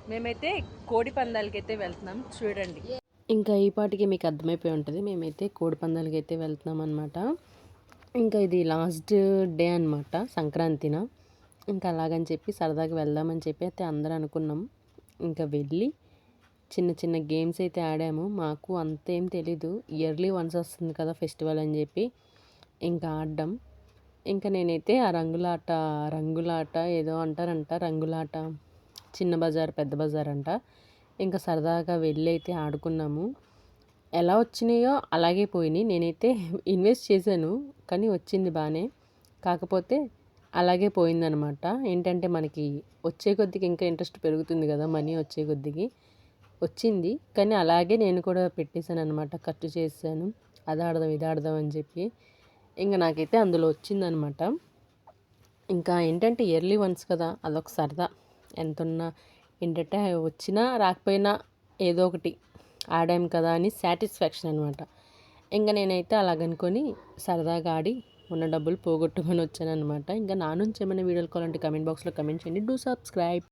మేమైతే కోడి పందాలకి అయితే వెళ్తున్నాం చూడండి. ఇంకా ఈ పాటికి మీకు అర్థమైపోయి ఉంటుంది, మేమైతే కోడి పందాలకి అయితే వెళ్తున్నాం అనమాట. ఇంకా ఇది లాస్ట్ డే అనమాట, సంక్రాంతిన. ఇంకా అలాగని చెప్పి సరదాగా వెళ్దామని చెప్పి అయితే అందరూ అనుకున్నాం. ఇంకా వెళ్ళి చిన్న చిన్న గేమ్స్ అయితే ఆడాము. మాకు అంతేం తెలీదు, ఇయర్లీ వన్స్ వస్తుంది కదా ఫెస్టివల్ అని చెప్పి ఇంకా ఆడ్డాం. ఇంకా నేనైతే ఆ రంగులాట ఏదో అంటారంట, రంగులాట, చిన్న బజార్ పెద్ద బజార్ అంట. ఇంకా సరదాగా వెళ్ళి అయితే ఆడుకున్నాము. ఎలా వచ్చినాయో అలాగే పోయినాయి. నేనైతే ఇన్వెస్ట్ చేశాను కానీ వచ్చింది బాగానే. కాకపోతే అలాగే పోయిందనమాట. ఏంటంటే మనకి వచ్చే కొద్దికి ఇంకా ఇంట్రెస్ట్ పెరుగుతుంది కదా, మనీ వచ్చే కొద్దికి. వచ్చింది కానీ అలాగే నేను కూడా పెట్టేశాను అనమాట, ఖర్చు చేశాను. అది ఆడదాం ఇది ఆడదాం అని చెప్పి. ఇంకా నాకైతే అందులో వచ్చిందనమాట. ఇంకా ఏంటంటే ఇయర్లీ వన్స్ కదా, అదొక సరదా. ఎంతున్నా ఏంటంటే వచ్చినా రాకపోయినా ఏదో ఒకటి ఆడాం కదా అని సాటిస్ఫాక్షన్ అనమాట. ఇంకా నేనైతే అలాగనుకొని సరదాగా ఆడి ఉన్న డబ్బులు పోగొట్టుకొని వచ్చానమాట. ఇంకా నా నుంచి ఏమైనా వీడియోలు కావాలంటే కమెంట్ బాక్స్లో కమెంట్ చేయండి. Do subscribe.